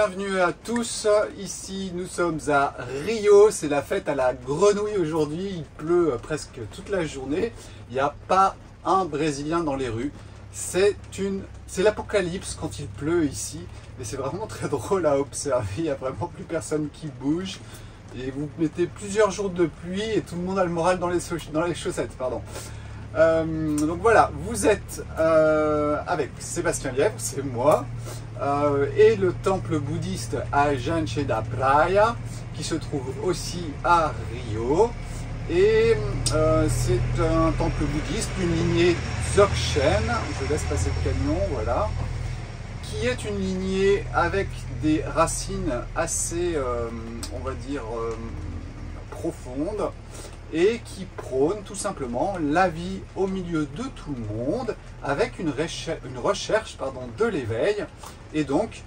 bienvenue à tous. Ici, nous sommes à Rio. C'est la fête à la grenouille aujourd'hui. Il pleut presque toute la journée. Il n'y a pas un Brésilien dans les rues. C'est l'apocalypse quand il pleut ici. Mais c'est vraiment très drôle à observer. Il n'y a vraiment plus personne qui bouge. Et vous mettez plusieurs jours de pluie et tout le monde a le moral dans les chaussettes. Pardon. Donc voilà, vous êtes avec Sébastien Lièvre, c'est moi, et le temple bouddhiste Agente da Praia, qui se trouve aussi à Rio. Et c'est un temple bouddhiste, une lignée Dzogchen, je laisse passer le camion, voilà, qui est une lignée avec des racines assez, on va dire, profondes, et qui prône tout simplement la vie au milieu de tout le monde avec une recherche de l'éveil, et donc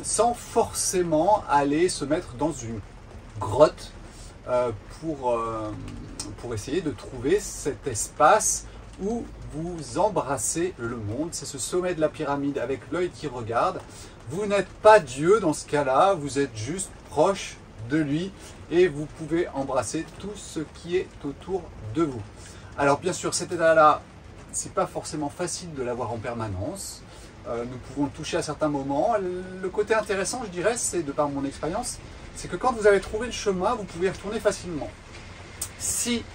sans forcément aller se mettre dans une grotte pour essayer de trouver cet espace où vous embrassez le monde. C'est ce sommet de la pyramide avec l'œil qui regarde. Vous n'êtes pas Dieu dans ce cas-là, vous êtes juste proche de lui et vous pouvez embrasser tout ce qui est autour de vous. Alors bien sûr, cet état-là, c'est pas forcément facile de l'avoir en permanence. Nous pouvons le toucher à certains moments. Le côté intéressant, je dirais, c'est de par mon expérience, c'est que quand vous avez trouvé le chemin, vous pouvez y retourner facilement. Si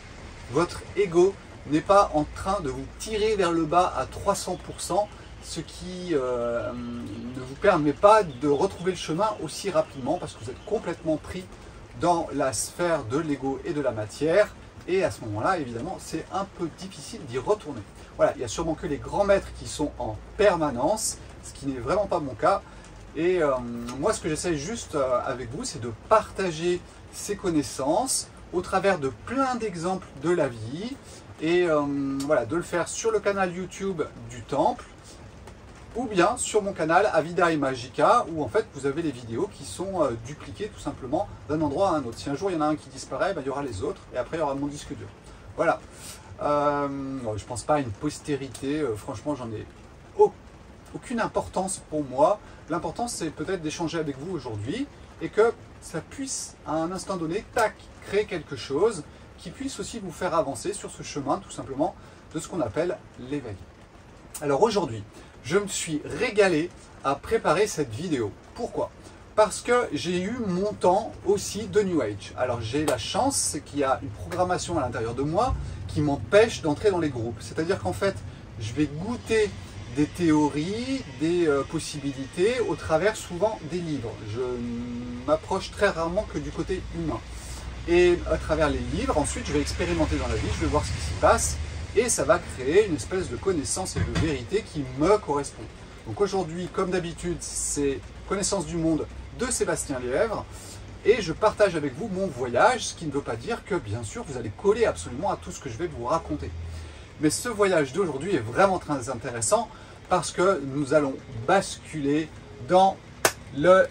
votre ego n'est pas en train de vous tirer vers le bas à 300%, ce qui ne vous permet pas de retrouver le chemin aussi rapidement parce que vous êtes complètement pris dans la sphère de l'ego et de la matière, et à ce moment-là, évidemment, c'est un peu difficile d'y retourner. Voilà, il n'y a sûrement que les grands maîtres qui sont en permanence, ce qui n'est vraiment pas mon cas. Et moi, ce que j'essaie juste avec vous, c'est de partager ces connaissances au travers de plein d'exemples de la vie, et voilà, de le faire sur le canal YouTube du Temple, ou bien sur mon canal Avida et Magica, où en fait vous avez les vidéos qui sont dupliquées tout simplement d'un endroit à un autre. Si un jour il y en a un qui disparaît, ben, il y aura les autres, et après il y aura mon disque dur. Voilà. Je pense pas à une postérité, franchement j'en ai aucune importance pour moi. L'important c'est peut-être d'échanger avec vous aujourd'hui, et que ça puisse à un instant donné, tac, créer quelque chose qui puisse aussi vous faire avancer sur ce chemin tout simplement de ce qu'on appelle l'éveil. Alors aujourd'hui, je me suis régalé à préparer cette vidéo. Pourquoi? Parce que j'ai eu mon temps aussi de New Age. Alors j'ai la chance, c'est qu'il y a une programmation à l'intérieur de moi qui m'empêche d'entrer dans les groupes. C'est-à-dire qu'en fait, je vais goûter des théories, des possibilités au travers souvent des livres. Je m'approche très rarement que du côté humain. Et à travers les livres, ensuite je vais expérimenter dans la vie, je vais voir ce qui s'y passe. Et ça va créer une espèce de connaissance et de vérité qui me correspond. Donc aujourd'hui, comme d'habitude, c'est Connaissance du monde de Sébastien Lièvre. Et je partage avec vous mon voyage, ce qui ne veut pas dire que, bien sûr, vous allez coller absolument à tout ce que je vais vous raconter. Mais ce voyage d'aujourd'hui est vraiment très intéressant parce que nous allons basculer dans le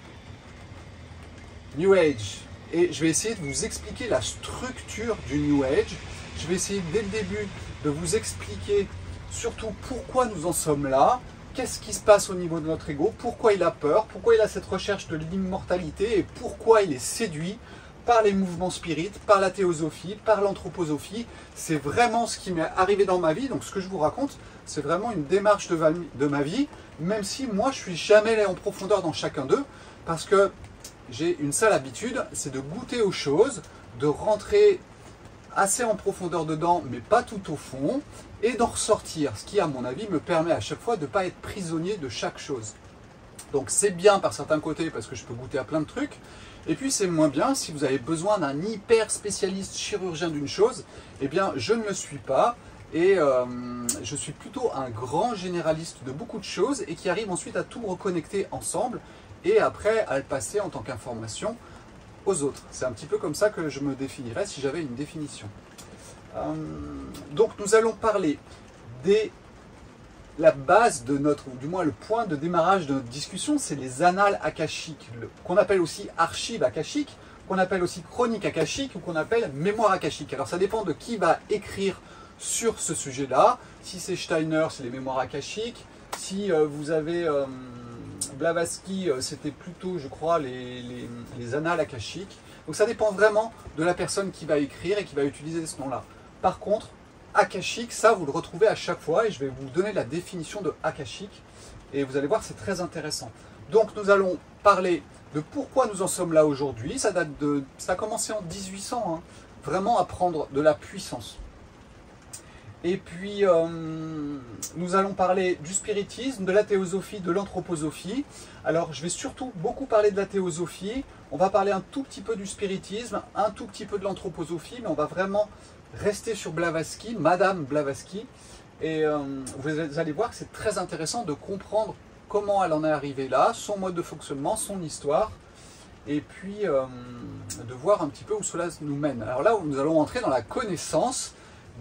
New Age. Et je vais essayer de vous expliquer la structure du New Age. Je vais essayer dès le début de vous expliquer surtout pourquoi nous en sommes là, qu'est-ce qui se passe au niveau de notre ego, pourquoi il a peur, pourquoi il a cette recherche de l'immortalité et pourquoi il est séduit par les mouvements spirites, par la théosophie, par l'anthroposophie. C'est vraiment ce qui m'est arrivé dans ma vie, donc ce que je vous raconte, c'est vraiment une démarche de ma vie, même si moi je suis jamais allé en profondeur dans chacun d'eux, parce que j'ai une seule habitude, c'est de goûter aux choses, de rentrer assez en profondeur dedans, mais pas tout au fond, et d'en ressortir, ce qui, à mon avis, me permet à chaque fois de ne pas être prisonnier de chaque chose. Donc c'est bien par certains côtés, parce que je peux goûter à plein de trucs, et puis c'est moins bien si vous avez besoin d'un hyper spécialiste chirurgien d'une chose, eh bien je ne le suis pas, et je suis plutôt un grand généraliste de beaucoup de choses, et qui arrive ensuite à tout reconnecter ensemble, et après à le passer en tant qu'information aux autres. C'est un petit peu comme ça que je me définirais si j'avais une définition. Donc nous allons parler la base de notre, ou du moins le point de démarrage de notre discussion, c'est les annales akashiques, qu'on appelle aussi archives akashiques, qu'on appelle aussi chronique akashique, ou qu'on appelle mémoire akashique. Alors ça dépend de qui va écrire sur ce sujet-là. Si c'est Steiner, c'est les mémoires akashiques. Si vous avez Blavatsky, c'était plutôt, je crois, les annales akashiques. Donc ça dépend vraiment de la personne qui va écrire et qui va utiliser ce nom-là. Par contre, akashique, ça vous le retrouvez à chaque fois et je vais vous donner la définition de akashique et vous allez voir, c'est très intéressant. Donc nous allons parler de pourquoi nous en sommes là aujourd'hui. Ça a commencé en 1800, hein, vraiment à prendre de la puissance. Et puis, nous allons parler du spiritisme, de la théosophie, de l'anthroposophie. Alors, je vais surtout beaucoup parler de la théosophie. On va parler un tout petit peu du spiritisme, un tout petit peu de l'anthroposophie, mais on va vraiment rester sur Blavatsky, Madame Blavatsky. Et vous allez voir que c'est très intéressant de comprendre comment elle en est arrivée là, son mode de fonctionnement, son histoire, et puis de voir un petit peu où cela nous mène. Alors là, nous allons entrer dans la connaissance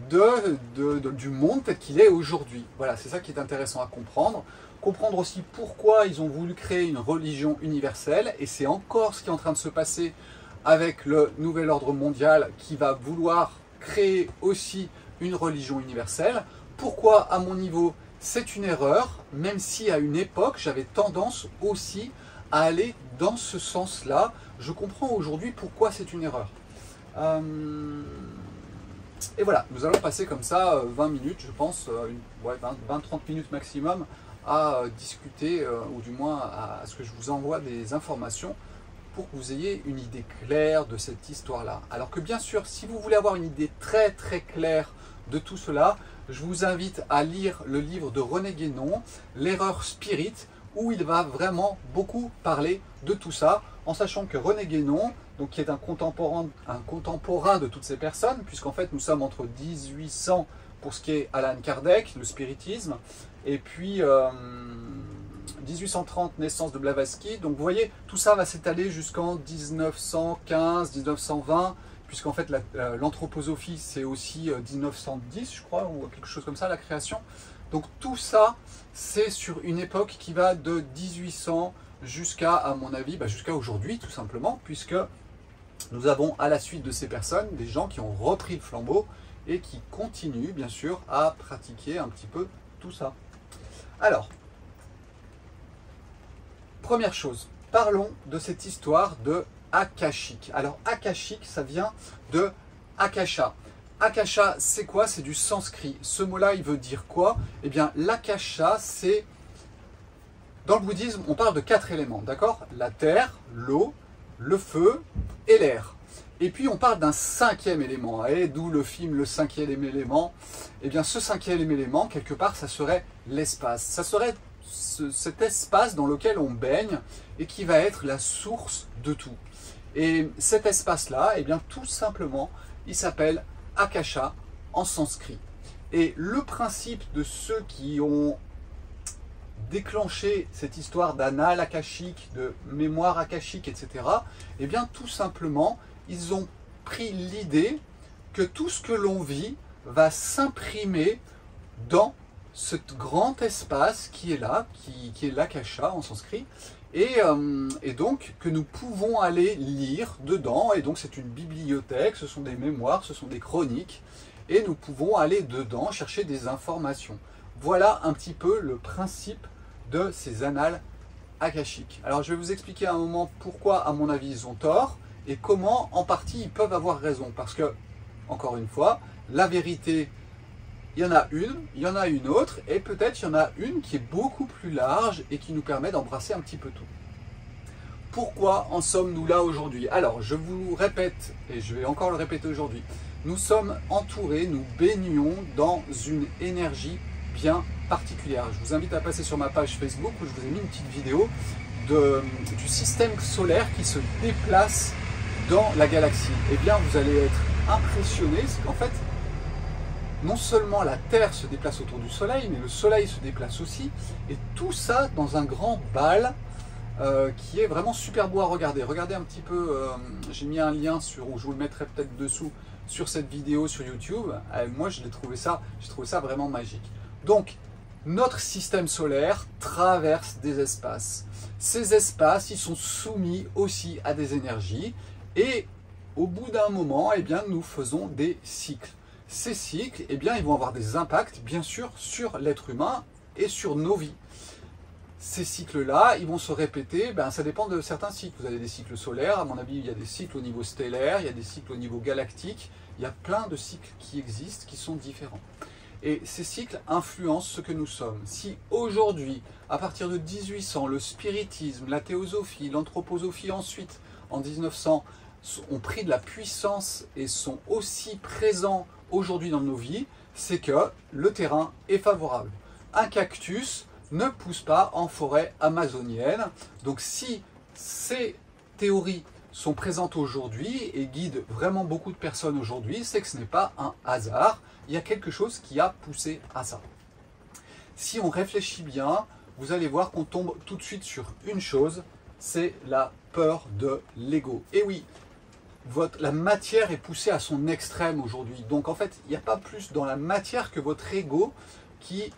du monde tel qu'il est aujourd'hui. Voilà, c'est ça qui est intéressant à comprendre. Comprendre aussi pourquoi ils ont voulu créer une religion universelle, et c'est encore ce qui est en train de se passer avec le nouvel ordre mondial qui va vouloir créer aussi une religion universelle. Pourquoi, à mon niveau, c'est une erreur, même si à une époque, j'avais tendance aussi à aller dans ce sens-là. Je comprends aujourd'hui pourquoi c'est une erreur. Et voilà, nous allons passer comme ça 20 minutes, je pense, 20-30 minutes maximum, à discuter, ou du moins à ce que je vous envoie des informations pour que vous ayez une idée claire de cette histoire-là. Alors que bien sûr, si vous voulez avoir une idée très très claire de tout cela, je vous invite à lire le livre de René Guénon, L'erreur spirit, où il va vraiment beaucoup parler de tout ça, en sachant que René Guénon, donc, qui est un contemporain de toutes ces personnes, puisqu'en fait nous sommes entre 1800 pour ce qui est Alan Kardec, le spiritisme, et puis 1830, naissance de Blavatsky. Donc vous voyez, tout ça va s'étaler jusqu'en 1915, 1920, puisqu'en fait l'anthroposophie c'est aussi 1910 je crois, ou quelque chose comme ça, la création. Donc tout ça c'est sur une époque qui va de 1800 jusqu'à, à mon avis, jusqu'à aujourd'hui tout simplement, puisque nous avons à la suite de ces personnes des gens qui ont repris le flambeau et qui continuent bien sûr à pratiquer un petit peu tout ça. Alors, première chose, parlons de cette histoire de akashique. Alors akashique, ça vient de akasha. Akasha, c'est quoi? C'est du sanskrit. Ce mot-là, il veut dire quoi? Eh bien, l'akasha, c'est... Dans le bouddhisme, on parle de 4 éléments, d'accord? La terre, l'eau, le feu et l'air. Et puis, on parle d'un 5e élément, et d'où le film Le 5e élément. Eh bien, ce 5e élément, quelque part, ça serait l'espace. Ça serait cet espace dans lequel on baigne et qui va être la source de tout. Et cet espace-là, eh bien, tout simplement, il s'appelle akasha en sanskrit. Et le principe de ceux qui ont déclenché cette histoire d'annales akashiques, de mémoire akashique, etc., eh bien, tout simplement, ils ont pris l'idée que tout ce que l'on vit va s'imprimer dans ce grand espace qui est là, qui est l'akasha en sanskrit, et donc que nous pouvons aller lire dedans, et donc c'est une bibliothèque, ce sont des mémoires, ce sont des chroniques, et nous pouvons aller dedans chercher des informations. Voilà un petit peu le principe de ces annales akashiques. Alors je vais vous expliquer à un moment pourquoi à mon avis ils ont tort, et comment en partie ils peuvent avoir raison, parce que, encore une fois, la vérité, il y en a une autre, et peut-être il y en a une qui est beaucoup plus large et qui nous permet d'embrasser un petit peu tout. Pourquoi en sommes-nous là aujourd'hui? Alors, je vous répète, et je vais encore le répéter aujourd'hui, nous sommes entourés, nous baignons dans une énergie bien particulière. Je vous invite à passer sur ma page Facebook où je vous ai mis une petite vidéo du système solaire qui se déplace dans la galaxie. Eh bien, vous allez être impressionnés, parce qu'en fait, non seulement la Terre se déplace autour du Soleil, mais le Soleil se déplace aussi, et tout ça dans un grand bal qui est vraiment super beau à regarder. Regardez un petit peu, j'ai mis un lien où je vous le mettrai peut-être dessous sur cette vidéo sur YouTube. Moi, j'ai trouvé ça vraiment magique. Donc, notre système solaire traverse des espaces. Ces espaces, ils sont soumis aussi à des énergies, et au bout d'un moment, eh bien, nous faisons des cycles. Ces cycles, eh bien, ils vont avoir des impacts, bien sûr, sur l'être humain et sur nos vies. ces cycles-là, ils vont se répéter, ça dépend de certains cycles. Vous avez des cycles solaires, à mon avis, il y a des cycles au niveau stellaire, il y a des cycles au niveau galactique, il y a plein de cycles qui existent, qui sont différents. Et ces cycles influencent ce que nous sommes. Si aujourd'hui, à partir de 1800, le spiritisme, la théosophie, l'anthroposophie ensuite, en 1900, ont pris de la puissance et sont aussi présents aujourd'hui dans nos vies, c'est que le terrain est favorable. Un cactus ne pousse pas en forêt amazonienne. Donc si ces théories sont présentes aujourd'hui et guident vraiment beaucoup de personnes aujourd'hui, c'est que ce n'est pas un hasard. Il y a quelque chose qui a poussé à ça. Si on réfléchit bien, vous allez voir qu'on tombe tout de suite sur une chose, c'est la peur de l'ego. Et oui, la matière est poussée à son extrême aujourd'hui. Donc en fait, il n'y a pas plus dans la matière que votre ego qui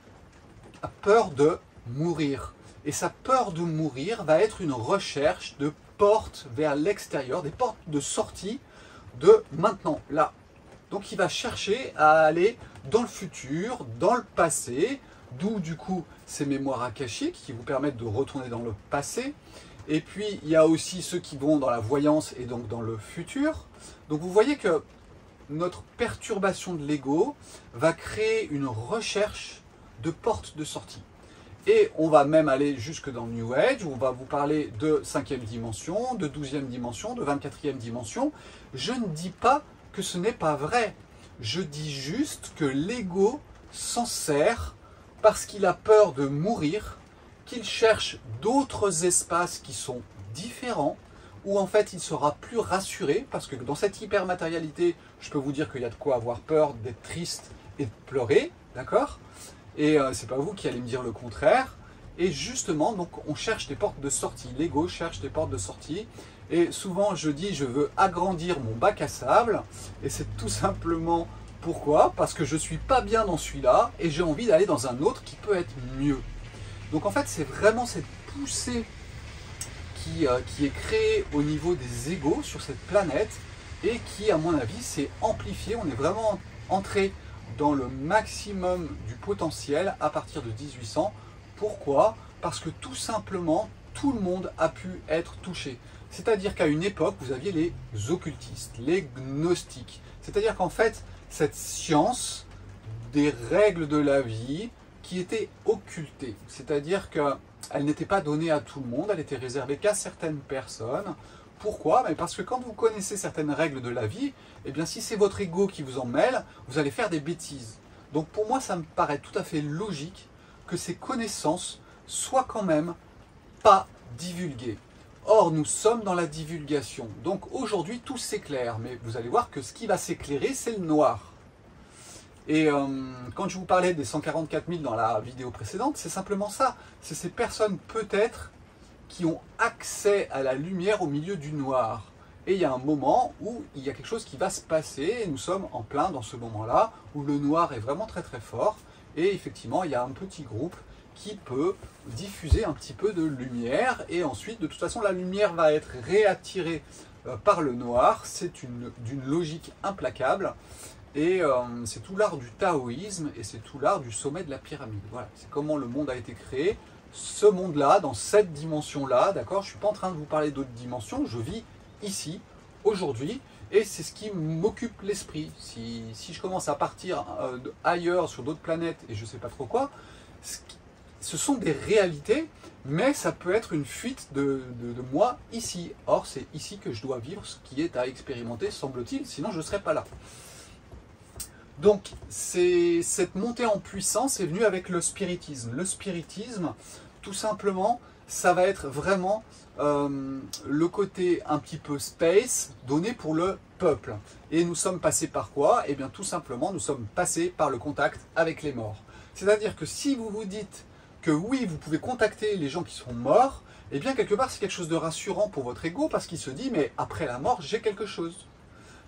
a peur de mourir. Et sa peur de mourir va être une recherche de portes vers l'extérieur, des portes de sortie de maintenant, là. Donc il va chercher à aller dans le futur, dans le passé, d'où du coup ces mémoires akashiques qui vous permettent de retourner dans le passé. Et puis il y a aussi ceux qui vont dans la voyance et donc dans le futur. Donc vous voyez que notre perturbation de l'ego va créer une recherche de portes de sortie. Et on va même aller jusque dans le New Age, où on va vous parler de 5e dimension, de 12e dimension, de 24e dimension. Je ne dis pas que ce n'est pas vrai. Je dis juste que l'ego s'en sert parce qu'il a peur de mourir, qu'il cherche d'autres espaces qui sont différents, où en fait il sera plus rassuré, parce que dans cette hypermatérialité, je peux vous dire qu'il y a de quoi avoir peur, d'être triste et de pleurer, d'accord ? Et c'est pas vous qui allez me dire le contraire. Et justement, donc on cherche des portes de sortie. L'ego cherche des portes de sortie. Et souvent, je dis, je veux agrandir mon bac à sable. Et c'est tout simplement pourquoi ? Parce que je suis pas bien dans celui-là et j'ai envie d'aller dans un autre qui peut être mieux. Donc en fait, c'est vraiment cette poussée qui est créée au niveau des égos sur cette planète et qui, à mon avis, s'est amplifiée. On est vraiment entré dans le maximum du potentiel à partir de 1800. Pourquoi ? Parce que tout simplement, tout le monde a pu être touché. C'est-à-dire qu'à une époque, vous aviez les occultistes, les gnostiques. C'est-à-dire qu'en fait, cette science des règles de la vie qui était occultée. C'est-à-dire qu'elle n'était pas donnée à tout le monde, elle était réservée qu'à certaines personnes. Pourquoi ? Parce que quand vous connaissez certaines règles de la vie, eh bien si c'est votre ego qui vous en mêle, vous allez faire des bêtises. Donc pour moi, ça me paraît tout à fait logique que ces connaissances soient quand même pas divulguées. Or, nous sommes dans la divulgation. Donc aujourd'hui, tout s'éclaire. Mais vous allez voir que ce qui va s'éclairer, c'est le noir. Et quand je vous parlais des 144 000 dans la vidéo précédente, c'est simplement ça. C'est ces personnes peut-être qui ont accès à la lumière au milieu du noir. Et il y a un moment où il y a quelque chose qui va se passer, et nous sommes en plein dans ce moment-là, où le noir est vraiment très très fort, et effectivement il y a un petit groupe qui peut diffuser un petit peu de lumière, et ensuite de toute façon la lumière va être réattirée par le noir, c'est d'une logique implacable, et c'est tout l'art du taoïsme, et c'est tout l'art du sommet de la pyramide. Voilà, c'est comment le monde a été créé. Ce monde-là, dans cette dimension-là, d'accord, je ne suis pas en train de vous parler d'autres dimensions, je vis ici, aujourd'hui, et c'est ce qui m'occupe l'esprit. Si je commence à partir ailleurs, sur d'autres planètes, et je ne sais pas trop quoi, ce sont des réalités, mais ça peut être une fuite de moi ici. Or, c'est ici que je dois vivre ce qui est à expérimenter, semble-t-il, sinon je ne serais pas là. Donc, cette montée en puissance est venue avec le spiritisme. Le spiritisme, tout simplement, ça va être vraiment le côté un petit peu space donné pour le peuple. Et nous sommes passés par quoi ? Eh bien, tout simplement, nous sommes passés par le contact avec les morts. C'est-à-dire que si vous vous dites que oui, vous pouvez contacter les gens qui sont morts, eh bien, quelque part, c'est quelque chose de rassurant pour votre ego parce qu'il se dit, mais après la mort, j'ai quelque chose.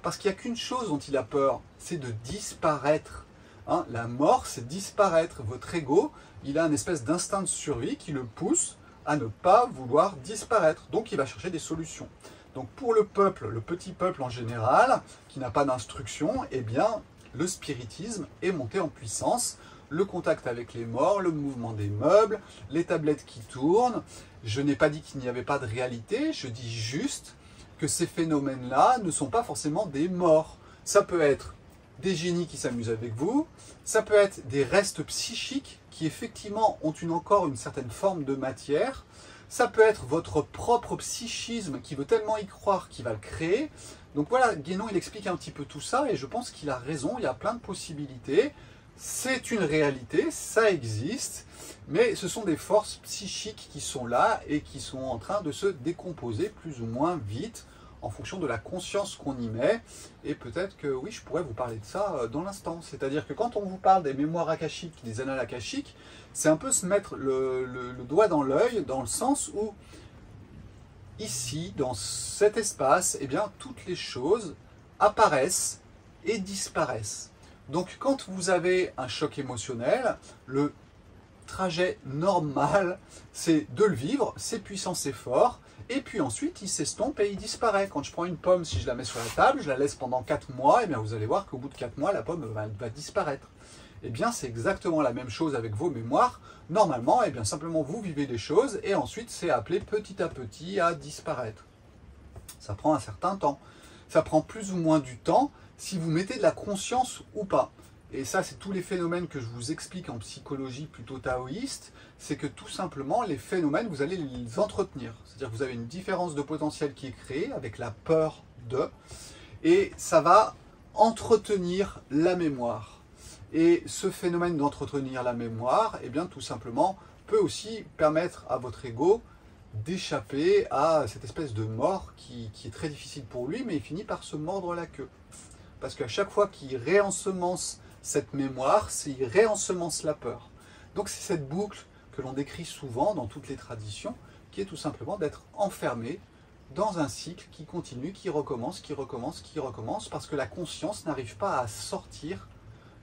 Parce qu'il n'y a qu'une chose dont il a peur, c'est de disparaître. Hein, la mort, c'est disparaître. Votre ego, il a une espèce d'instinct de survie qui le pousse à ne pas vouloir disparaître. Donc, il va chercher des solutions. Donc, pour le peuple, le petit peuple en général, qui n'a pas d'instruction, eh bien, le spiritisme est monté en puissance. le contact avec les morts, le mouvement des meubles, les tablettes qui tournent. Je n'ai pas dit qu'il n'y avait pas de réalité, je dis juste que ces phénomènes-là ne sont pas forcément des morts. Ça peut être des génies qui s'amusent avec vous, ça peut être des restes psychiques qui effectivement ont encore une certaine forme de matière, ça peut être votre propre psychisme qui veut tellement y croire qu'il va le créer. Donc voilà, Guénon il explique un petit peu tout ça et je pense qu'il a raison, il y a plein de possibilités. C'est une réalité, ça existe, mais ce sont des forces psychiques qui sont là et qui sont en train de se décomposer plus ou moins vite en fonction de la conscience qu'on y met. Et peut-être que oui, je pourrais vous parler de ça dans l'instant. C'est-à-dire que quand on vous parle des mémoires akashiques, des annales akashiques, c'est un peu se mettre le doigt dans l'œil, dans le sens où ici, dans cet espace, eh bien, toutes les choses apparaissent et disparaissent. Donc quand vous avez un choc émotionnel, le trajet normal, c'est de le vivre, c'est puissant, c'est fort, et puis ensuite il s'estompe et il disparaît. Quand je prends une pomme, si je la mets sur la table, je la laisse pendant 4 mois, et bien vous allez voir qu'au bout de 4 mois, la pomme va disparaître. Et bien c'est exactement la même chose avec vos mémoires. Normalement, et bien simplement vous vivez des choses, et ensuite c'est appelé petit à petit à disparaître. Ça prend un certain temps. Ça prend plus ou moins du temps, si vous mettez de la conscience ou pas. Et ça, c'est tous les phénomènes que je vous explique en psychologie plutôt taoïste, c'est que tout simplement, les phénomènes, vous allez les entretenir. C'est-à-dire que vous avez une différence de potentiel qui est créée avec la peur de, et ça va entretenir la mémoire. Et ce phénomène d'entretenir la mémoire, eh bien, tout simplement, peut aussi permettre à votre ego d'échapper à cette espèce de mort qui est très difficile pour lui, mais il finit par se mordre la queue. Parce qu'à chaque fois qu'il réensemence cette mémoire, il réensemence la peur. Donc c'est cette boucle que l'on décrit souvent dans toutes les traditions, qui est tout simplement d'être enfermé dans un cycle qui continue, qui recommence, qui recommence, qui recommence, parce que la conscience n'arrive pas à sortir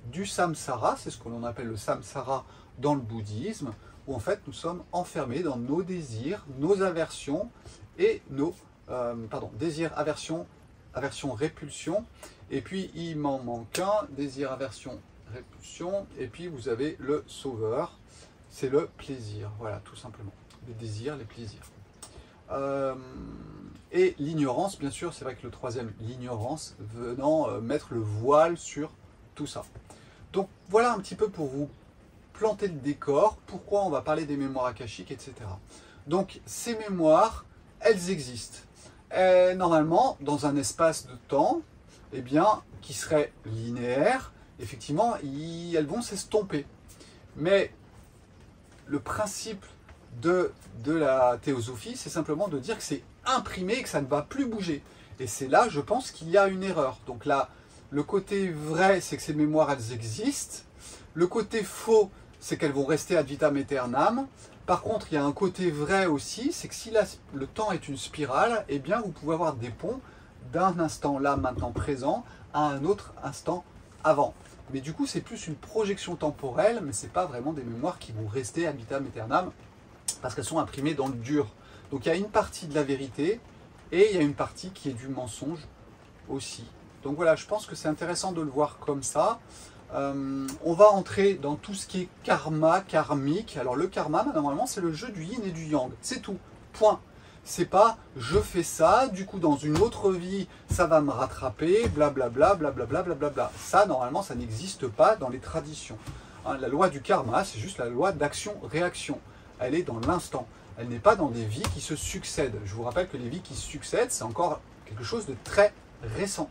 du samsara, c'est ce que l'on appelle le samsara dans le bouddhisme, où en fait nous sommes enfermés dans nos désirs, nos aversions et nos désirs, aversion, répulsion, et puis il m'en manque un, désir, aversion, répulsion, et puis vous avez le sauveur, c'est le plaisir, voilà, tout simplement, les désirs, les plaisirs. Et l'ignorance, bien sûr, c'est vrai que le troisième, l'ignorance, venant mettre le voile sur tout ça. Donc voilà un petit peu pour vous planter le décor, pourquoi on va parler des mémoires akashiques, etc. Donc ces mémoires, elles existent. Et normalement, dans un espace de temps, eh bien, qui serait linéaire, effectivement, elles vont s'estomper. Mais le principe de la théosophie, c'est simplement de dire que c'est imprimé et que ça ne va plus bouger. Et c'est là, je pense, qu'il y a une erreur. Donc là, le côté vrai, c'est que ces mémoires, elles existent. Le côté faux, c'est qu'elles vont rester ad vitam aeternam. Par contre, il y a un côté vrai aussi, c'est que si le temps est une spirale, eh bien, vous pouvez avoir des ponts d'un instant là, maintenant présent, à un autre instant avant. Mais du coup, c'est plus une projection temporelle, mais ce n'est pas vraiment des mémoires qui vont rester ad vitam aeternam, parce qu'elles sont imprimées dans le dur. Donc il y a une partie de la vérité, et il y a une partie qui est du mensonge aussi. Donc voilà, je pense que c'est intéressant de le voir comme ça. On va entrer dans tout ce qui est karma, karmique. Alors le karma, normalement, c'est le jeu du yin et du yang. C'est tout. Point. C'est pas je fais ça, du coup dans une autre vie, ça va me rattraper, blablabla, blablabla, blablabla. Ça, normalement, ça n'existe pas dans les traditions. Hein, la loi du karma, c'est juste la loi d'action-réaction. Elle est dans l'instant. Elle n'est pas dans des vies qui se succèdent. Je vous rappelle que les vies qui se succèdent, c'est encore quelque chose de très récent.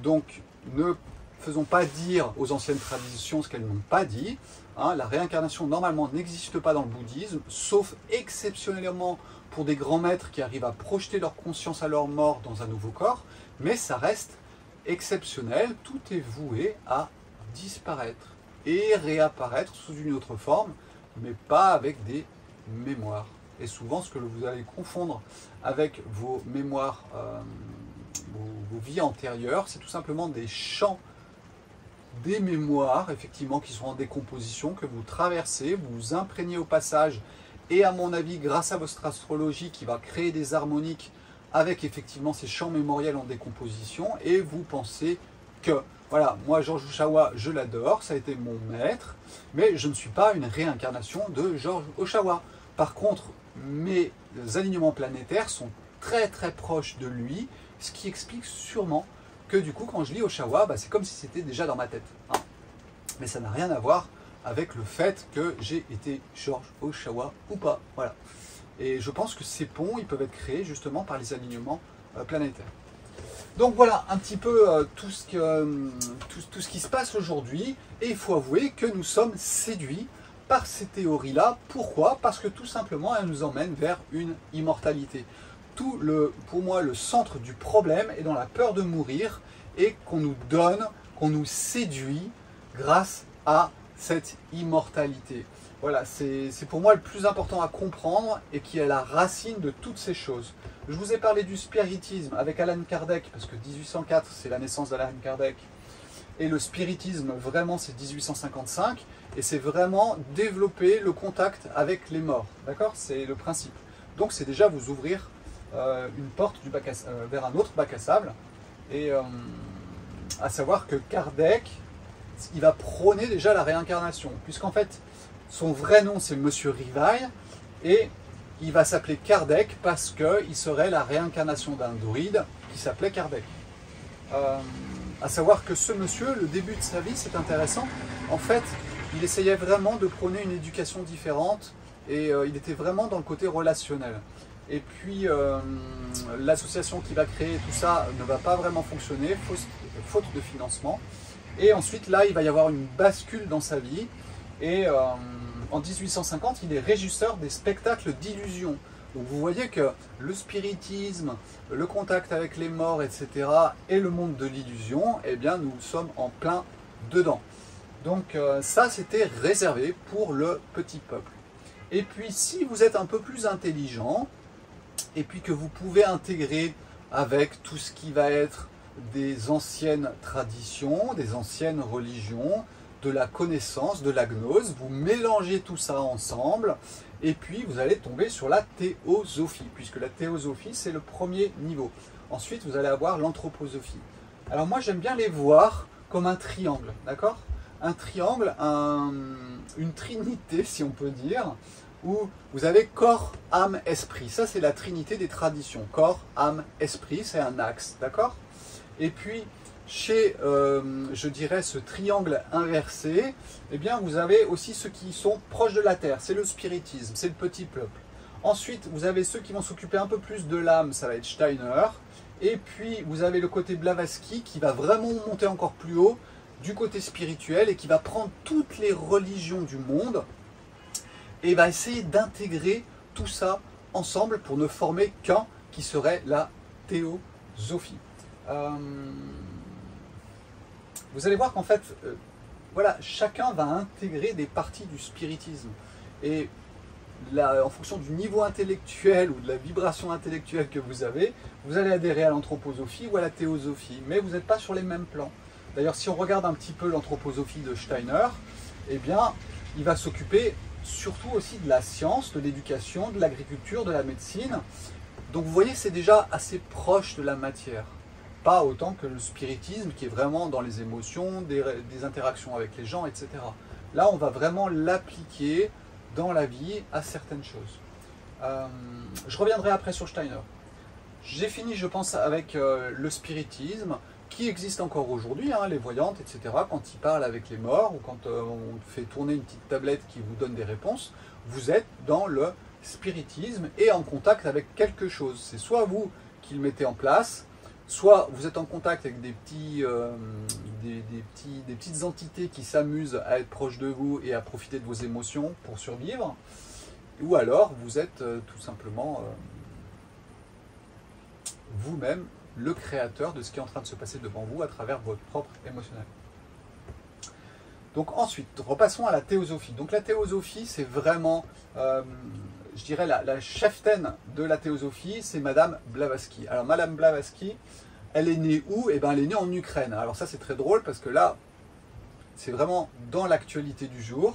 Donc, ne faisons pas dire aux anciennes traditions ce qu'elles n'ont pas dit. Hein, la réincarnation, normalement, n'existe pas dans le bouddhisme, sauf exceptionnellement pour des grands maîtres qui arrivent à projeter leur conscience à leur mort dans un nouveau corps, mais ça reste exceptionnel. Tout est voué à disparaître et réapparaître sous une autre forme, mais pas avec des mémoires. Et souvent, ce que vous allez confondre avec vos mémoires, vos vies antérieures, c'est tout simplement des champs, des mémoires, effectivement, qui sont en décomposition, que vous traversez, vous vous imprégnez au passage, et à mon avis, grâce à votre astrologie qui va créer des harmoniques avec effectivement ces champs mémoriels en décomposition, et vous pensez que Voilà, moi Georges Ohsawa, je l'adore, ça a été mon maître, mais je ne suis pas une réincarnation de Georges Ohsawa. Par contre, mes alignements planétaires sont très très proches de lui, ce qui explique sûrement que du coup, quand je lis Ohsawa, c'est comme si c'était déjà dans ma tête. Hein. Mais ça n'a rien à voir avec le fait que j'ai été Georges Ohsawa ou pas. Voilà. Et je pense que ces ponts, ils peuvent être créés justement par les alignements planétaires. Donc voilà un petit peu tout ce qui se passe aujourd'hui. Et il faut avouer que nous sommes séduits par ces théories-là. Pourquoi? Parce que tout simplement, elles nous emmènent vers une immortalité. Pour moi, le centre du problème est dans la peur de mourir et qu'on nous donne, qu'on nous séduit grâce à cette immortalité. Voilà, c'est pour moi le plus important à comprendre et qui est la racine de toutes ces choses. Je vous ai parlé du spiritisme avec Allan Kardec, parce que 1804, c'est la naissance d'Allan Kardec, et le spiritisme, vraiment, c'est 1855, et c'est vraiment développer le contact avec les morts, d'accord? C'est le principe. Donc c'est déjà vous ouvrir une porte vers un autre bac à sable, et à savoir que Kardec, il va prôner déjà la réincarnation, puisqu'en fait, son vrai nom, c'est Monsieur Rivail, et il va s'appeler Kardec parce qu'il serait la réincarnation d'un druide qui s'appelait Kardec. À savoir que ce monsieur, le début de sa vie, c'est intéressant. En fait, il essayait vraiment de prôner une éducation différente et il était vraiment dans le côté relationnel. Et puis, l'association qu'il va créer, tout ça ne va pas vraiment fonctionner, faute de financement. Et ensuite, là, il va y avoir une bascule dans sa vie. Et en 1850, il est régisseur des spectacles d'illusion. Donc vous voyez que le spiritisme, le contact avec les morts, etc., et le monde de l'illusion, eh bien, nous sommes en plein dedans. Donc ça, c'était réservé pour le petit peuple. Et puis, si vous êtes un peu plus intelligent, et puis que vous pouvez intégrer avec tout ce qui va être des anciennes traditions, des anciennes religions, de la connaissance, de la gnose, vous mélangez tout ça ensemble, et puis vous allez tomber sur la théosophie, puisque la théosophie, c'est le premier niveau. Ensuite, vous allez avoir l'anthroposophie. Alors moi, j'aime bien les voir comme un triangle, d'accord? Un triangle, une trinité, si on peut dire, où vous avez corps, âme, esprit. Ça, c'est la trinité des traditions. Corps, âme, esprit, c'est un axe, d'accord? Et puis, chez, je dirais, ce triangle inversé, eh bien, vous avez aussi ceux qui sont proches de la terre. C'est le spiritisme, c'est le petit peuple. Ensuite, vous avez ceux qui vont s'occuper un peu plus de l'âme, ça va être Steiner. Et puis, vous avez le côté Blavatsky qui va vraiment monter encore plus haut du côté spirituel et qui va prendre toutes les religions du monde et va essayer d'intégrer tout ça ensemble pour ne former qu'un qui serait la théosophie. Vous allez voir qu'en fait, voilà, chacun va intégrer des parties du spiritisme. Et là, en fonction du niveau intellectuel ou de la vibration intellectuelle que vous avez, vous allez adhérer à l'anthroposophie ou à la théosophie. Mais vous n'êtes pas sur les mêmes plans. D'ailleurs, si on regarde un petit peu l'anthroposophie de Steiner, eh bien, il va s'occuper surtout aussi de la science, de l'éducation, de l'agriculture, de la médecine. Donc vous voyez, c'est déjà assez proche de la matière. Pas autant que le spiritisme qui est vraiment dans les émotions, des interactions avec les gens, etc. Là, on va vraiment l'appliquer dans la vie à certaines choses. Je reviendrai après sur Steiner. J'ai fini, je pense, avec le spiritisme qui existe encore aujourd'hui, hein, les voyantes, etc. Quand ils parlent avec les morts ou quand on fait tourner une petite tablette qui vous donne des réponses, vous êtes dans le spiritisme et en contact avec quelque chose. C'est soit vous qui le mettez en place, soit vous êtes en contact avec des petites entités qui s'amusent à être proches de vous et à profiter de vos émotions pour survivre, ou alors vous êtes tout simplement vous-même le créateur de ce qui est en train de se passer devant vous à travers votre propre émotionnel. Donc ensuite, repassons à la théosophie. Donc la théosophie, c'est vraiment, je dirais, la cheftaine de la théosophie, c'est Madame Blavatsky. Alors Madame Blavatsky, elle est née où? Eh bien, elle est née en Ukraine. Alors ça, c'est très drôle parce que là, c'est vraiment dans l'actualité du jour.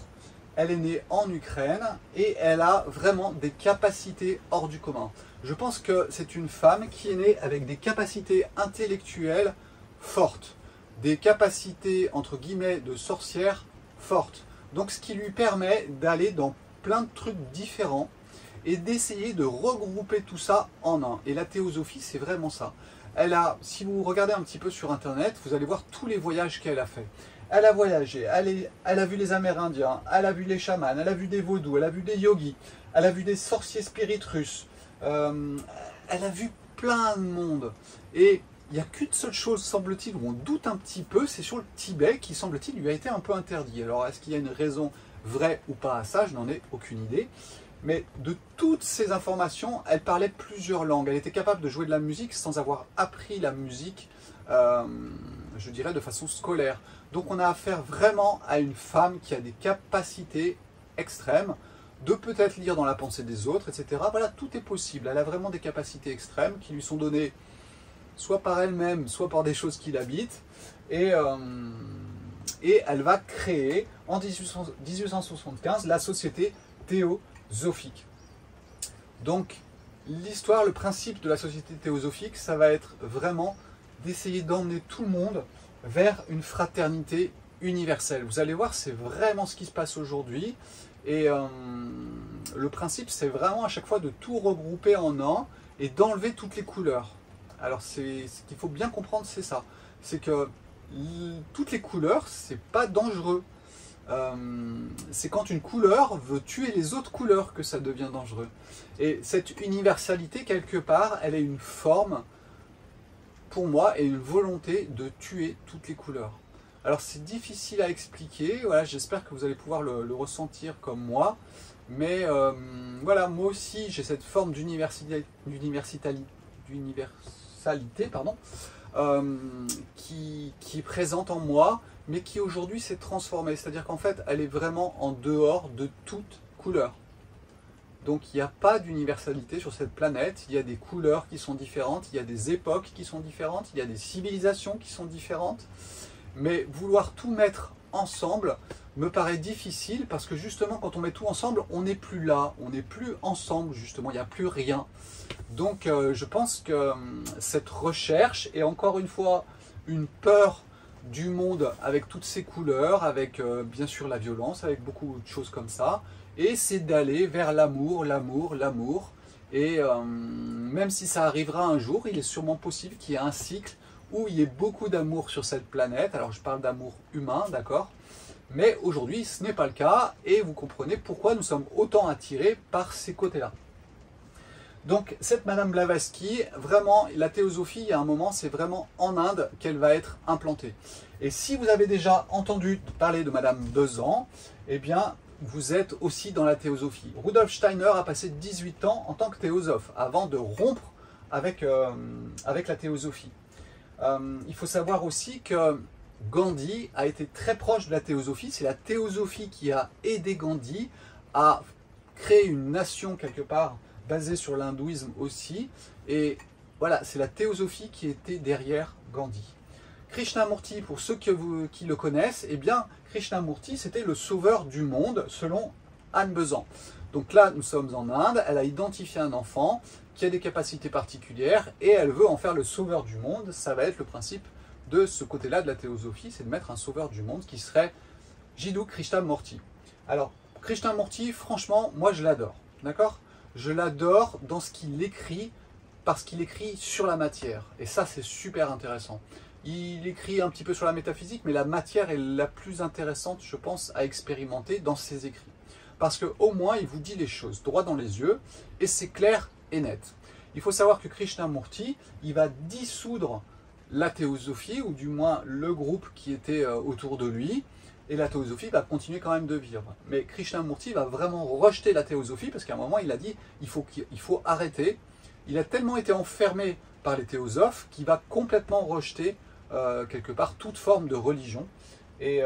Elle est née en Ukraine et elle a vraiment des capacités hors du commun. Je pense que c'est une femme qui est née avec des capacités intellectuelles fortes. des capacités, entre guillemets, de sorcière fortes. Donc ce qui lui permet d'aller dans plein de trucs différents et d'essayer de regrouper tout ça en un. Et la théosophie, c'est vraiment ça. Elle a, si vous regardez un petit peu sur Internet, vous allez voir tous les voyages qu'elle a fait. Elle a voyagé, elle a vu les Amérindiens, elle a vu les chamans, elle a vu des vaudous, elle a vu des yogis, elle a vu des sorciers spirites russes, elle a vu plein de monde. Et il n'y a qu'une seule chose, semble-t-il, où on doute un petit peu, c'est sur le Tibet, qui, semble-t-il, lui a été un peu interdit. Alors, est-ce qu'il y a une raison vraie ou pas à ça? Je n'en ai aucune idée. Mais de toutes ces informations, elle parlait plusieurs langues. Elle était capable de jouer de la musique sans avoir appris la musique, je dirais, de façon scolaire. Donc on a affaire vraiment à une femme qui a des capacités extrêmes, de peut-être lire dans la pensée des autres, etc. Voilà, tout est possible. Elle a vraiment des capacités extrêmes qui lui sont données soit par elle-même, soit par des choses qui l'habitent. Et elle va créer, en 1875, la société théosophique. Donc, l'histoire, le principe de la société théosophique, ça va être vraiment d'essayer d'emmener tout le monde vers une fraternité universelle. Vous allez voir, c'est vraiment ce qui se passe aujourd'hui. Et le principe, c'est vraiment à chaque fois de tout regrouper en un et d'enlever toutes les couleurs. Alors, ce qu'il faut bien comprendre, c'est ça. C'est que toutes les couleurs, c'est pas dangereux. C'est quand une couleur veut tuer les autres couleurs que ça devient dangereux. Et cette universalité, quelque part, elle est une forme, pour moi, et une volonté de tuer toutes les couleurs. Alors c'est difficile à expliquer, voilà, j'espère que vous allez pouvoir le ressentir comme moi, mais voilà, moi aussi j'ai cette forme d'universalité, pardon, qui est présente en moi, mais qui aujourd'hui s'est transformée. C'est-à-dire qu'en fait, elle est vraiment en dehors de toute couleur. Donc il n'y a pas d'universalité sur cette planète, il y a des couleurs qui sont différentes, il y a des époques qui sont différentes, il y a des civilisations qui sont différentes, mais vouloir tout mettre ensemble me paraît difficile parce que justement quand on met tout ensemble, on n'est plus là, on n'est plus ensemble justement, il n'y a plus rien. Donc je pense que cette recherche est encore une fois une peur du monde avec toutes ces couleurs, avec bien sûr la violence, avec beaucoup de choses comme ça, et c'est d'aller vers l'amour, l'amour, l'amour, et même si ça arrivera un jour, il est sûrement possible qu'il y ait un cycle où il y ait beaucoup d'amour sur cette planète. Alors je parle d'amour humain, d'accord, mais aujourd'hui ce n'est pas le cas, et vous comprenez pourquoi nous sommes autant attirés par ces côtés-là. Donc cette Madame Blavatsky, vraiment, la théosophie, il y a un moment, c'est vraiment en Inde qu'elle va être implantée. Et si vous avez déjà entendu parler de Madame Bezan, eh bien, vous êtes aussi dans la théosophie. Rudolf Steiner a passé 18 ans en tant que théosophe, avant de rompre avec la théosophie. Il faut savoir aussi que Gandhi a été très proche de la théosophie. C'est la théosophie qui a aidé Gandhi à créer une nation quelque part, basé sur l'hindouisme aussi, et voilà, c'est la théosophie qui était derrière Gandhi. Krishnamurti, pour ceux qui le connaissent, eh bien, Krishnamurti, c'était le sauveur du monde, selon Anne Besant. Donc là, nous sommes en Inde, elle a identifié un enfant qui a des capacités particulières, et elle veut en faire le sauveur du monde. Ça va être le principe de ce côté-là de la théosophie, c'est de mettre un sauveur du monde qui serait Jiddu Krishnamurti. Alors, Krishnamurti, franchement, moi je l'adore, d'accord ? Je l'adore dans ce qu'il écrit, parce qu'il écrit sur la matière. Et ça, c'est super intéressant. Il écrit un petit peu sur la métaphysique, mais la matière est la plus intéressante, je pense, à expérimenter dans ses écrits. Parce qu'au moins, il vous dit les choses droit dans les yeux, et c'est clair et net. Il faut savoir que Krishnamurti, il va dissoudre la théosophie, ou du moins le groupe qui était autour de lui, et la théosophie va continuer quand même de vivre. Mais Krishnamurti va vraiment rejeter la théosophie, parce qu'à un moment, il a dit il faut arrêter. Il a tellement été enfermé par les théosophes qu'il va complètement rejeter, quelque part, toute forme de religion. Et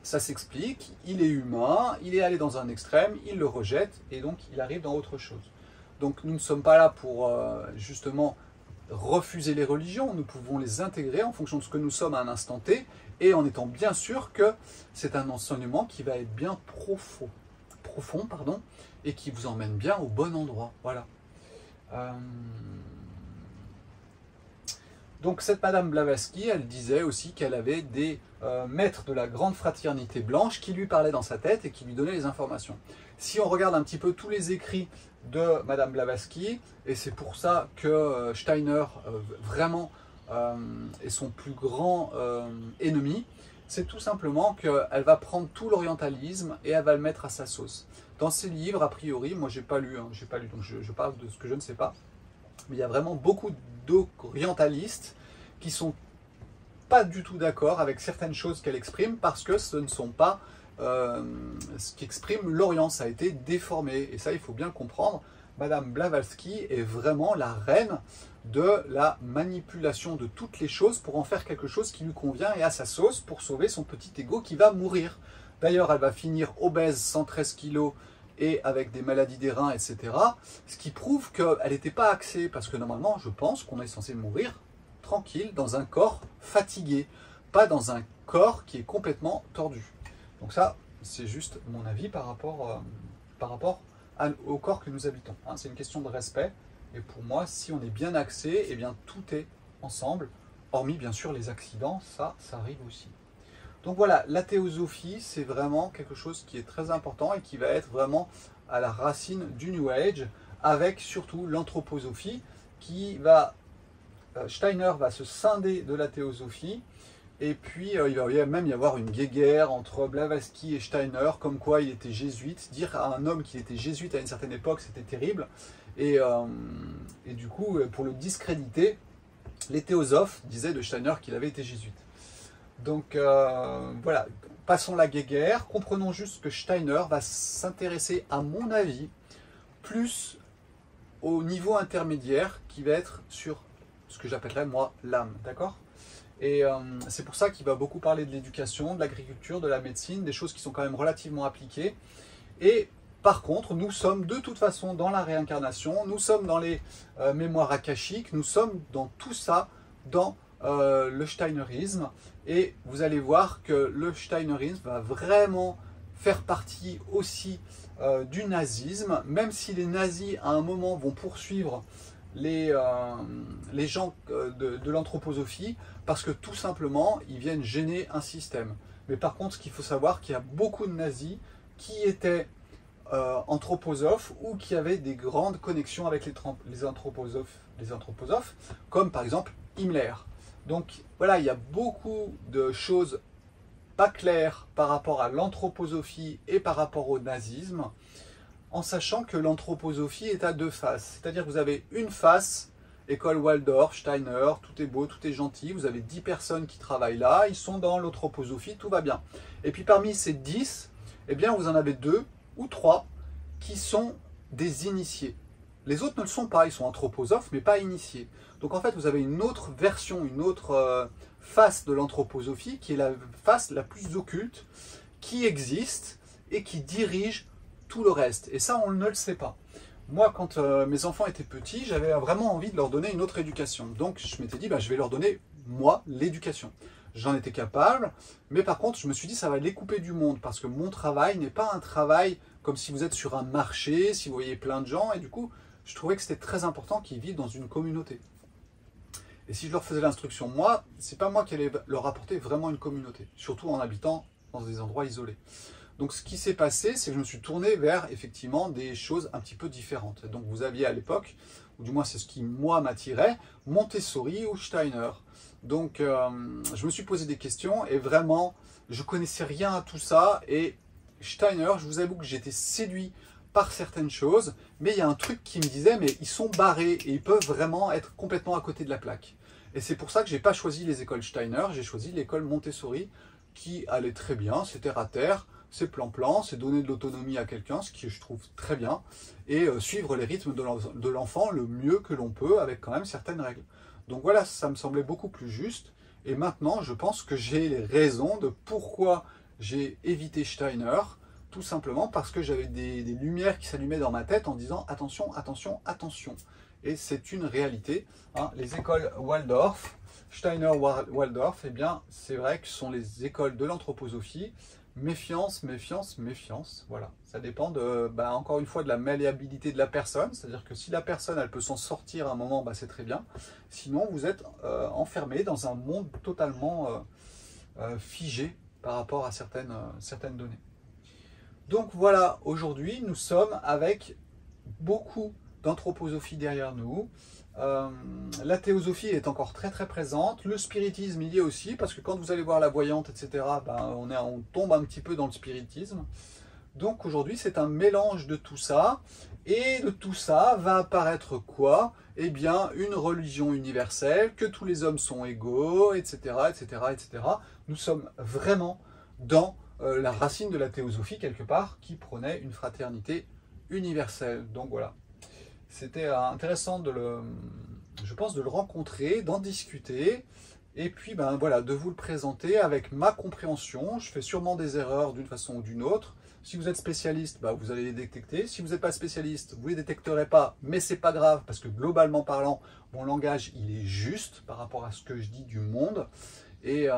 ça s'explique, il est humain, il est allé dans un extrême, il le rejette, et donc il arrive dans autre chose. Donc nous ne sommes pas là pour, justement, refuser les religions, nous pouvons les intégrer en fonction de ce que nous sommes à un instant T, et en étant bien sûr que c'est un enseignement qui va être bien profond, pardon, et qui vous emmène bien au bon endroit. Voilà. Donc cette Madame Blavatsky, elle disait aussi qu'elle avait des maîtres de la grande fraternité blanche qui lui parlaient dans sa tête et qui lui donnaient les informations. Si on regarde un petit peu tous les écrits de Madame Blavatsky, et c'est pour ça que Steiner vraiment est son plus grand ennemi, c'est tout simplement qu'elle va prendre tout l'orientalisme et elle va le mettre à sa sauce. Dans ses livres, a priori, moi j'ai pas lu, donc je parle de ce que je ne sais pas, mais il y a vraiment beaucoup d'orientalistes qui sont pas du tout d'accord avec certaines choses qu'elle exprime parce que ce ne sont pas ce qu'exprime l'Orient, ça a été déformé. Et ça, il faut bien le comprendre. Madame Blavatsky est vraiment la reine de la manipulation de toutes les choses pour en faire quelque chose qui lui convient et à sa sauce pour sauver son petit ego qui va mourir. D'ailleurs, elle va finir obèse, 113 kilos et avec des maladies des reins, etc. Ce qui prouve qu'elle n'était pas axée, parce que normalement, je pense qu'on est censé mourir tranquille dans un corps fatigué, pas dans un corps qui est complètement tordu. Donc ça, c'est juste mon avis par rapport au corps que nous habitons. Hein. C'est une question de respect. Et pour moi, si on est bien axé, eh bien tout est ensemble, hormis bien sûr les accidents, ça arrive aussi. Donc voilà, la théosophie, c'est vraiment quelque chose qui est très important et qui va être vraiment à la racine du New Age, avec surtout l'anthroposophie, qui va, Steiner va se scinder de la théosophie, et puis il va même y avoir une guéguerre entre Blavatsky et Steiner, comme quoi il était jésuite. Dire à un homme qu'il était jésuite à une certaine époque, c'était terrible, et du coup, pour le discréditer, les théosophes disaient de Steiner qu'il avait été jésuite. Donc voilà, passons la guéguerre, comprenons juste que Steiner va s'intéresser, à mon avis, plus au niveau intermédiaire qui va être sur ce que j'appellerais moi l'âme, d'accord? Et c'est pour ça qu'il va beaucoup parler de l'éducation, de l'agriculture, de la médecine, des choses qui sont quand même relativement appliquées. Et par contre, nous sommes de toute façon dans la réincarnation, nous sommes dans les mémoires akashiques, nous sommes dans tout ça, dans le steinerisme, et vous allez voir que le steinerisme va vraiment faire partie aussi du nazisme, même si les nazis à un moment vont poursuivre les gens de l'anthroposophie, parce que tout simplement ils viennent gêner un système. Mais par contre, ce qu'il faut savoir, qu'il y a beaucoup de nazis qui étaient anthroposophes ou qui avaient des grandes connexions avec les anthroposophes, comme par exemple Himmler. Donc voilà, il y a beaucoup de choses pas claires par rapport à l'anthroposophie et par rapport au nazisme, en sachant que l'anthroposophie est à deux faces. C'est-à-dire que vous avez une face, école Waldorf, Steiner, tout est beau, tout est gentil, vous avez 10 personnes qui travaillent là, ils sont dans l'anthroposophie, tout va bien. Et puis parmi ces 10, eh bien vous en avez 2 ou 3 qui sont des initiés. Les autres ne le sont pas, ils sont anthroposophes, mais pas initiés. Donc en fait, vous avez une autre version, une autre face de l'anthroposophie, qui est la face la plus occulte, qui existe et qui dirige tout le reste. Et ça, on ne le sait pas. Moi, quand mes enfants étaient petits, j'avais vraiment envie de leur donner une autre éducation. Donc je m'étais dit, bah, je vais leur donner, moi, l'éducation. J'en étais capable, mais par contre, je me suis dit, ça va les couper du monde, parce que mon travail n'est pas un travail comme si vous êtes sur un marché, si vous voyez plein de gens, et du coup, je trouvais que c'était très important qu'ils vivent dans une communauté. Et si je leur faisais l'instruction, moi, c'est pas moi qui allais leur apporter vraiment une communauté, surtout en habitant dans des endroits isolés. Donc ce qui s'est passé, c'est que je me suis tourné vers effectivement des choses un petit peu différentes. Donc vous aviez à l'époque, ou du moins c'est ce qui moi m'attirait, Montessori ou Steiner. Donc je me suis posé des questions et vraiment, je connaissais rien à tout ça. Et Steiner, je vous avoue que j'étais séduit par certaines choses, mais il y a un truc qui me disait, mais ils sont barrés et ils peuvent vraiment être complètement à côté de la plaque. Et c'est pour ça que je n'ai pas choisi les écoles Steiner, j'ai choisi l'école Montessori, qui allait très bien, c'est terre à terre, c'est plan-plan, c'est donner de l'autonomie à quelqu'un, ce qui je trouve très bien, et suivre les rythmes de l'enfant le mieux que l'on peut, avec quand même certaines règles. Donc voilà, ça me semblait beaucoup plus juste, et maintenant je pense que j'ai les raisons de pourquoi j'ai évité Steiner, tout simplement parce que j'avais des lumières qui s'allumaient dans ma tête en disant attention, attention, attention. Et c'est une réalité. Hein. Les écoles Waldorf, Steiner, Waldorf, eh bien, c'est vrai que ce sont les écoles de l'anthroposophie, Méfiance, méfiance, méfiance. Voilà, ça dépend de, encore une fois, de la malléabilité de la personne. C'est-à-dire que si la personne, elle peut s'en sortir à un moment, c'est très bien. Sinon, vous êtes enfermé dans un monde totalement figé par rapport à certaines données. Donc voilà, aujourd'hui, nous sommes avec beaucoup d'anthroposophie derrière nous. La théosophie est encore très très présente, le spiritisme y est aussi, parce que quand vous allez voir la voyante, etc., on tombe un petit peu dans le spiritisme. Donc aujourd'hui c'est un mélange de tout ça, et de tout ça va apparaître quoi? Eh bien une religion universelle, que tous les hommes sont égaux, etc., etc., etc. Nous sommes vraiment dans la racine de la théosophie quelque part, qui prônait une fraternité universelle. Donc voilà. C'était intéressant je pense, de le rencontrer, d'en discuter, et puis voilà, de vous le présenter avec ma compréhension. Je fais sûrement des erreurs d'une façon ou d'une autre. Si vous êtes spécialiste, vous allez les détecter. Si vous n'êtes pas spécialiste, vous ne les détecterez pas, mais c'est pas grave, parce que globalement parlant, mon langage, il est juste par rapport à ce que je dis du monde. Et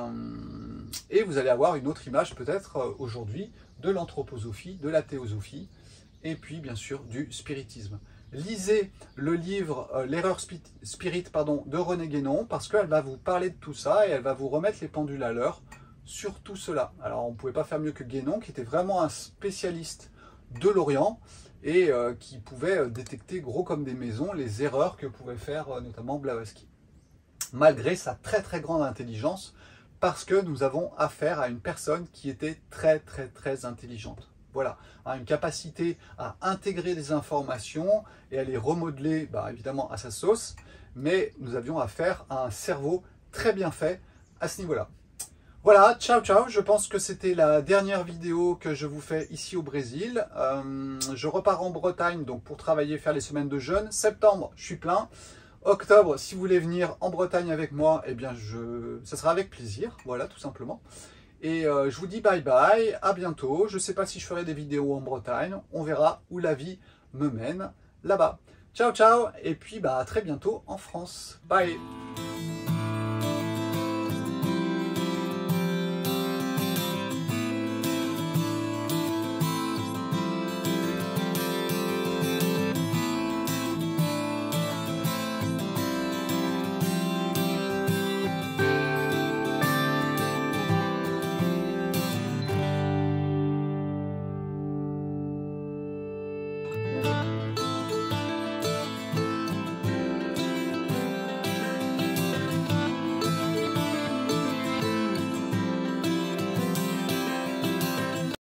vous allez avoir une autre image peut-être aujourd'hui de l'anthroposophie, de la théosophie, et puis bien sûr du spiritisme. Lisez le livre L'erreur spirit de René Guénon, parce qu'elle va vous parler de tout ça et elle va vous remettre les pendules à l'heure sur tout cela. Alors on ne pouvait pas faire mieux que Guénon, qui était vraiment un spécialiste de l'Orient et qui pouvait détecter gros comme des maisons les erreurs que pouvait faire notamment Blavatsky. Malgré sa très très grande intelligence, parce que nous avons affaire à une personne qui était très très très intelligente. Voilà, une capacité à intégrer des informations et à les remodeler, évidemment à sa sauce, mais nous avions affaire à un cerveau très bien fait à ce niveau-là. Voilà, ciao ciao, je pense que c'était la dernière vidéo que je vous fais ici au Brésil. Je repars en Bretagne donc pour travailler, faire les semaines de jeûne. Septembre, je suis plein. Octobre, si vous voulez venir en Bretagne avec moi, eh bien ça sera avec plaisir, voilà, tout simplement. Et je vous dis bye bye, à bientôt. Je ne sais pas si je ferai des vidéos en Bretagne. On verra où la vie me mène là-bas. Ciao, ciao. Et puis à très bientôt en France. Bye.